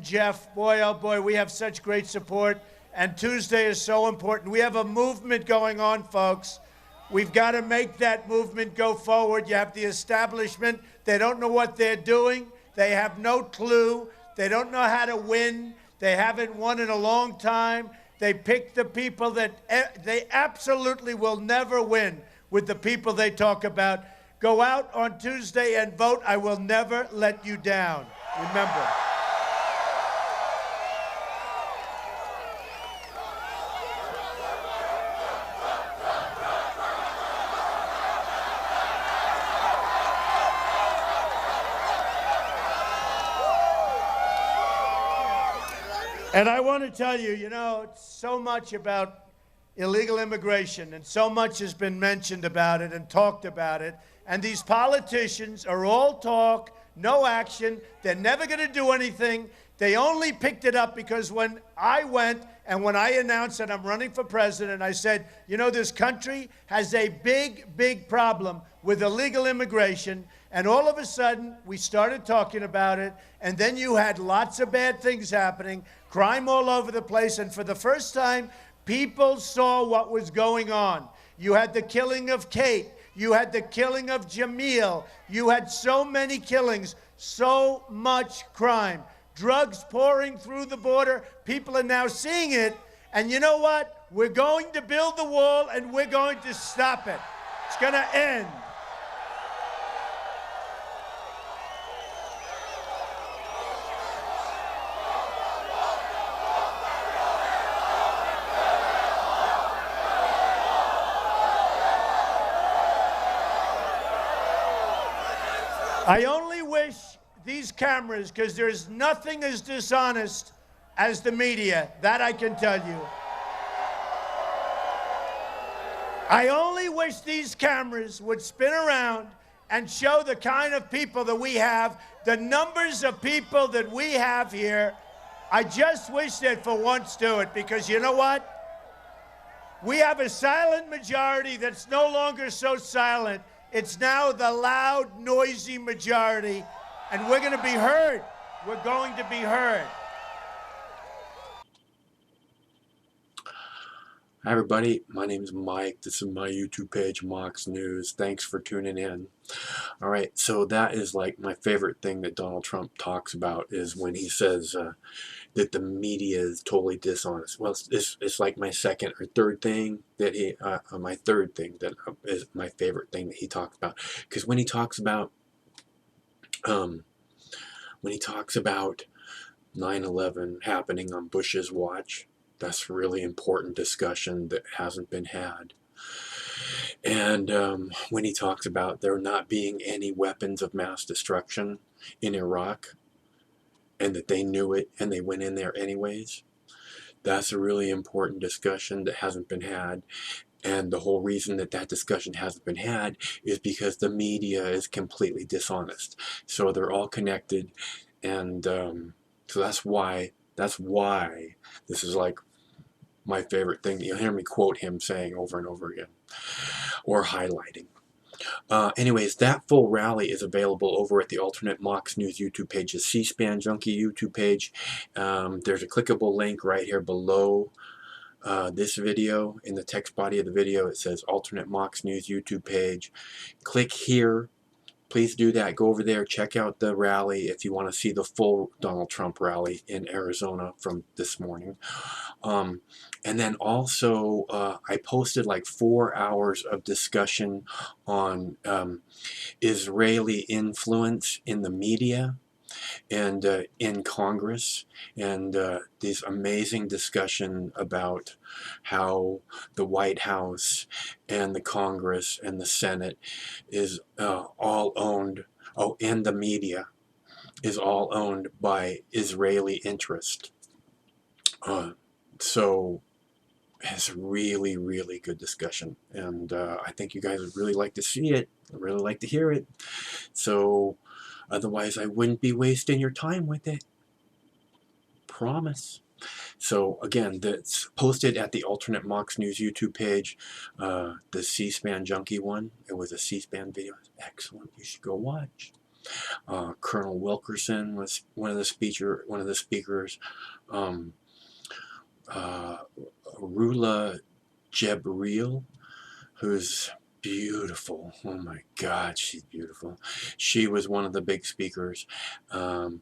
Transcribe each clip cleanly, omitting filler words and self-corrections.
and Jeff, boy, oh boy, we have such great support. And Tuesday is so important. We have a movement going on, folks. We've got to make that movement go forward. You have the establishment. They don't know what they're doing. They have no clue. They don't know how to win. They haven't won in a long time. They pick the people that they absolutely will never win with the people they talk about. Go out on Tuesday and vote. I will never let you down. Remember. And I want to tell you, you know, so much about illegal immigration, and so much has been mentioned about it and talked about it. And these politicians are all talk, no action. They're never going to do anything. They only picked it up because when I went and when I announced that I'm running for president, I said, you know, this country has a big, big problem with illegal immigration. And all of a sudden, we started talking about it. And then you had lots of bad things happening, crime all over the place. And for the first time, people saw what was going on. You had the killing of Kate. You had the killing of Jamil. You had so many killings, so much crime. Drugs pouring through the border. People are now seeing it. And you know what? We're going to build the wall, and we're going to stop it. It's going to end. I only wish these cameras, because there's nothing as dishonest as the media, that I can tell you. I only wish these cameras would spin around and show the kind of people that we have, the numbers of people that we have here. I just wish they'd for once do it, because you know what? We have a silent majority that's no longer so silent. It's now the loud, noisy majority, and we're going to be heard. We're going to be heard. Hi everybody, my name is Mike. This is my YouTube page, Mox News. Thanks for tuning in. Alright, so that is like my favorite thing that Donald Trump talks about, is when he says that the media is totally dishonest. Well, it's like my second or third thing that he, my third thing that is my favorite thing that he talks about. Because when he talks about 9/11 happening on Bush's watch, that's a really important discussion that hasn't been had. And when he talks about there not being any weapons of mass destruction in Iraq, and that they knew it and they went in there anyways, that's a really important discussion that hasn't been had. And the whole reason that that discussion hasn't been had is because the media is completely dishonest. So they're all connected, and so that's why this is like my favorite thing. You'll hear me quote him saying over and over again, or highlighting. Anyways, that full rally is available over at the Alternate Mox News YouTube page, the C-SPAN Junkie YouTube page. There's a clickable link right here below this video. In the text body of the video, it says Alternate Mox News YouTube page. Click here. Please do that. Go over there, check out the rally if you want to see the full Donald Trump rally in Arizona from this morning. And then also, I posted like 4 hours of discussion on Israeli influence in the media and in Congress, and this amazing discussion about how the White House and the Congress and the Senate is all owned, and the media is all owned by Israeli interest. So it's a really, really good discussion, and I think you guys would really like to see it. I'd really like to hear it. So otherwise, I wouldn't be wasting your time with it. Promise. So again, that's posted at the Alternate Mox News YouTube page. The C-SPAN Junkie one. It was a C-SPAN video. Excellent. You should go watch. Colonel Wilkerson was one of the speakers. Um, Rula Jebril, who's beautiful. Oh my God, she's beautiful. She was one of the big speakers. And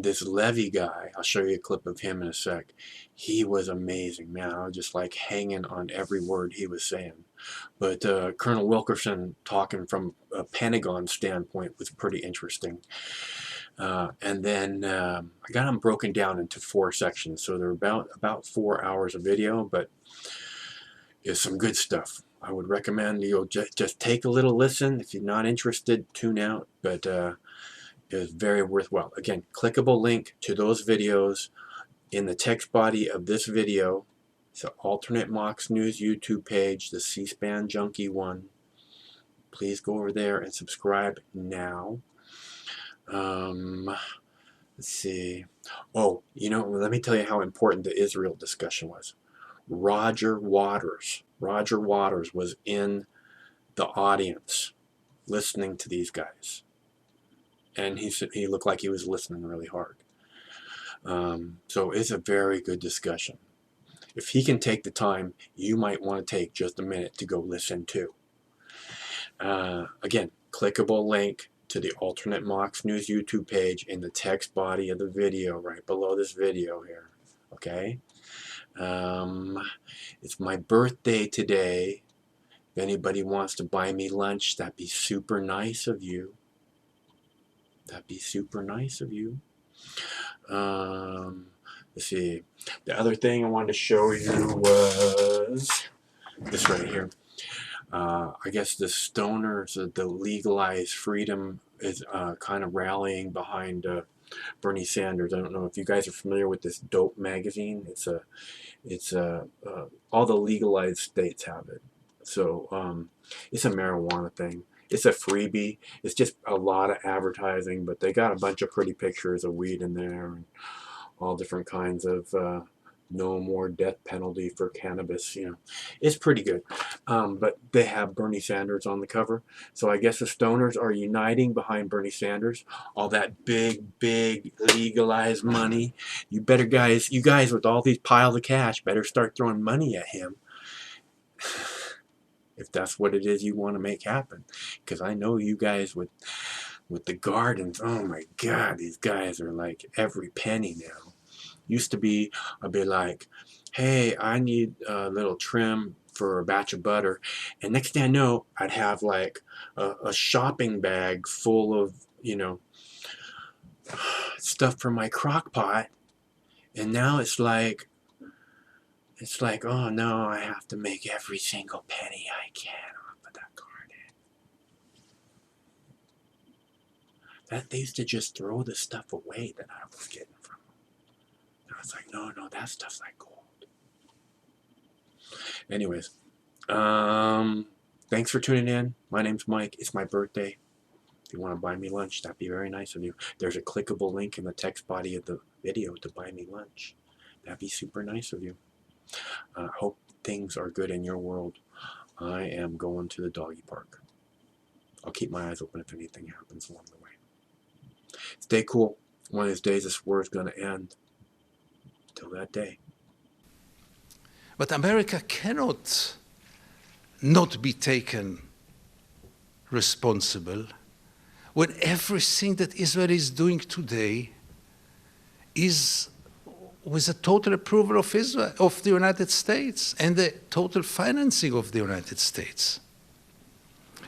this Levy guy, I'll show you a clip of him in a sec. He was amazing, man. I was just like hanging on every word he was saying. But Colonel Wilkerson talking from a Pentagon standpoint was pretty interesting. And then I got them broken down into 4 sections. So they're about 4 hours of video, but it's some good stuff. I would recommend you just take a little listen. If you're not interested, tune out. But it's very worthwhile. Again, clickable link to those videos in the text body of this video. It's an Alternate Mox News YouTube page, the C-SPAN Junkie one. Please go over there and subscribe now. Let's see. Oh, let me tell you how important the Israel discussion was. Roger Waters was in the audience listening to these guys. And he looked like he was listening really hard. So it's a very good discussion. If he can take the time, you might want to take just a minute to go listen too. Again, clickable link to the Alternate Mox News YouTube page in the text body of the video right below this video here. Okay? It's my birthday today. If anybody wants to buy me lunch, that'd be super nice of you. That'd be super nice of you. Let's see. The other thing I wanted to show you was this right here. I guess the stoners, the legalized freedom is kind of rallying behind Bernie Sanders. I don't know if you guys are familiar with this Dope magazine. It's all the legalized states have it. So it's a marijuana thing. It's a freebie. It's just a lot of advertising, but they got a bunch of pretty pictures of weed in there and all different kinds of no more death penalty for cannabis. It's pretty good. But they have Bernie Sanders on the cover. So I guess the stoners are uniting behind Bernie Sanders. All that big legalized money. You guys with all these piles of cash better start throwing money at him. If that's what it is you want to make happen. Because I know you guys with the gardens, oh my God, these guys are like every penny now. Used to be, I'd be like, hey, I need a little trim for a batch of butter. And next thing I know, I'd have like a shopping bag full of, stuff for my crock pot. And now it's like, oh no, I have to make every single penny I can off of that garden. They used to just throw the stuff away that I was getting from them. I was like, no, that stuff's like gold. Anyways, thanks for tuning in. My name's Mike. It's my birthday. If you want to buy me lunch, that'd be very nice of you. There's a clickable link in the text body of the video to buy me lunch. That'd be super nice of you. Hope things are good in your world. I am going to the doggy park. I'll keep my eyes open if anything happens along the way. Stay cool. One of these days this war's going to end. Till that day. But America cannot not be taken responsible when everything that Israel is doing today is with the total approval of Israel, of the United States, and the total financing of the United States.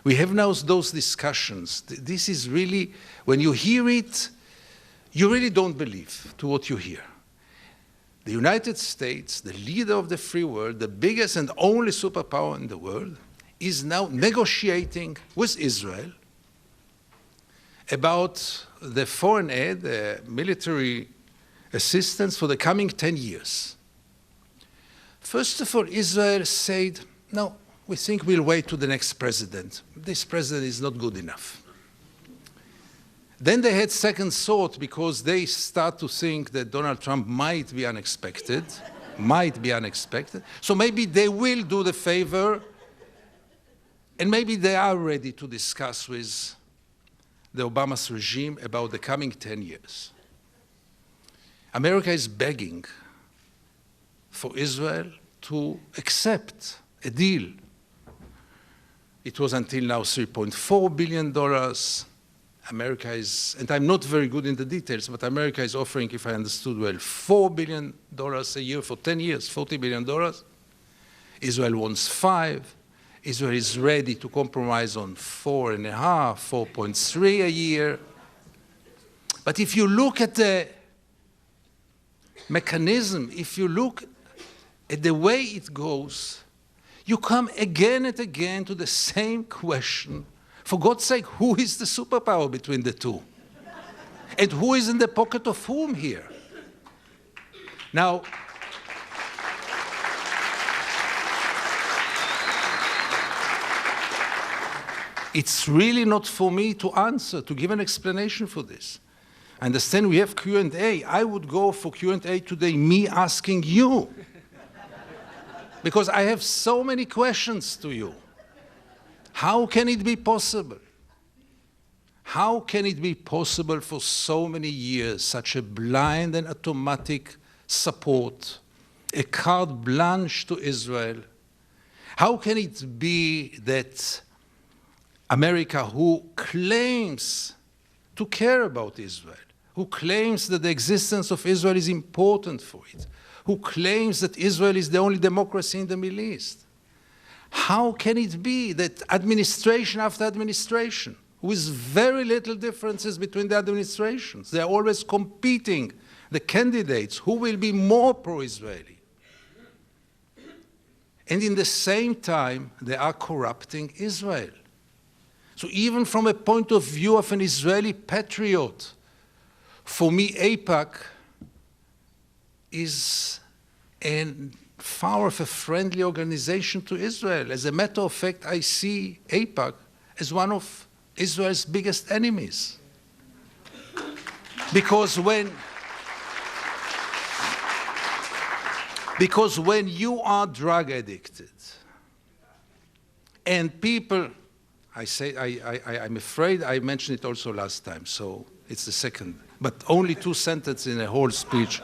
We have now those discussions. This is really, when you hear it, you really don't believe to what you hear. The United States, the leader of the free world, the biggest and only superpower in the world, is now negotiating with Israel about the foreign aid, the military assistance for the coming 10 years. First of all, Israel said, no, we think we'll wait to the next president. This president is not good enough. Then they had second thought because they start to think that Donald Trump might be unexpected. So maybe they will do the favor, and maybe they are ready to discuss with the Obama's regime about the coming 10 years. America is begging for Israel to accept a deal. It was until now $3.4 billion. America is, and I'm not very good in the details, but America is offering, if I understood well, $4 billion a year for 10 years, $40 billion. Israel wants 5. Israel is ready to compromise on 4.5, 4.3 a year. But if you look at the mechanism, if you look at the way it goes, you come again and again to the same question. For God's sake, who is the superpower between the two? And who is in the pocket of whom here? Now, it's really not for me to answer, to give an explanation for this. I understand we have Q&A. I would go for Q&A today, me asking you. Because I have so many questions to you. How can it be possible? How can it be possible for so many years, such a blind and automatic support, a carte blanche to Israel? How can it be that America, who claims to care about Israel, who claims that the existence of Israel is important for it, who claims that Israel is the only democracy in the Middle East, how can it be that administration after administration, with very little differences between the administrations, they are always competing, the candidates, who will be more pro-Israeli? And in the same time, they are corrupting Israel. So even from a point of view of an Israeli patriot, for me, AIPAC is far of a friendly organization to Israel. As a matter of fact, I see AIPAC as one of Israel's biggest enemies. Because when you are drug addicted, and people, I'm afraid I mentioned it also last time, so it's the second, but only 2 sentences in a whole speech.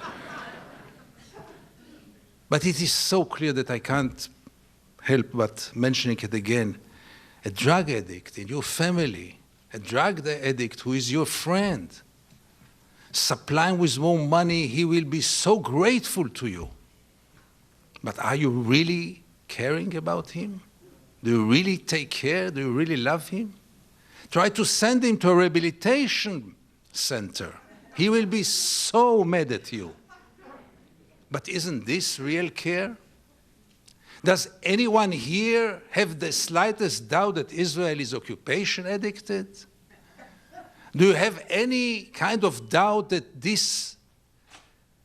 But it is so clear that I can't help but mentioning it again. A drug addict in your family, a drug addict who is your friend, supplying with more money, he will be so grateful to you. But are you really caring about him? Do you really take care? Do you really love him? Try to send him to a rehabilitation center. He will be so mad at you. But isn't this real care? Does anyone here have the slightest doubt that Israel is occupation addicted? Do you have any kind of doubt that this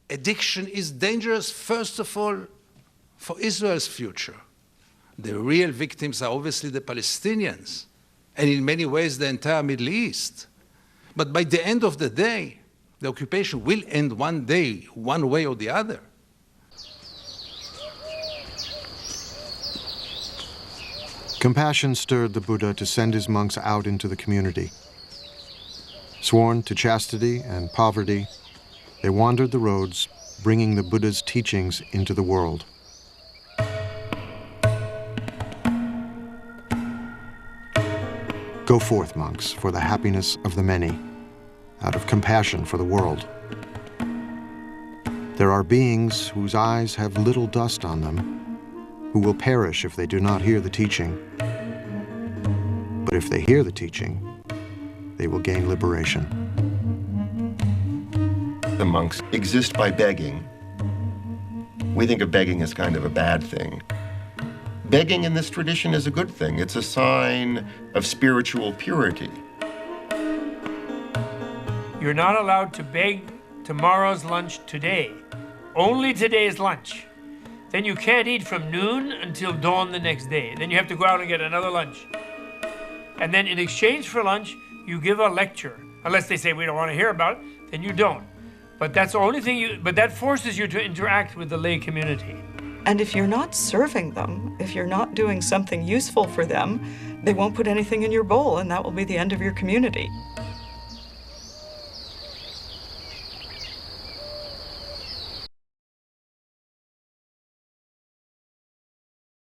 addiction is dangerous, first of all, for Israel's future? The real victims are obviously the Palestinians, and in many ways the entire Middle East. But by the end of the day, the occupation will end one day, one way or the other. Compassion stirred the Buddha to send his monks out into the community. Sworn to chastity and poverty, they wandered the roads, bringing the Buddha's teachings into the world. Go forth, monks, for the happiness of the many, out of compassion for the world. There are beings whose eyes have little dust on them, who will perish if they do not hear the teaching. But if they hear the teaching, they will gain liberation. The monks exist by begging. We think of begging as kind of a bad thing. Begging in this tradition is a good thing. It's a sign of spiritual purity. You're not allowed to beg tomorrow's lunch today. Only today's lunch. Then you can't eat from noon until dawn the next day. Then you have to go out and get another lunch. And then in exchange for lunch, you give a lecture. Unless they say we don't want to hear about it, then you don't. But that's the only thing but that forces you to interact with the lay community. And if you're not serving them, if you're not doing something useful for them, they won't put anything in your bowl, and that will be the end of your community.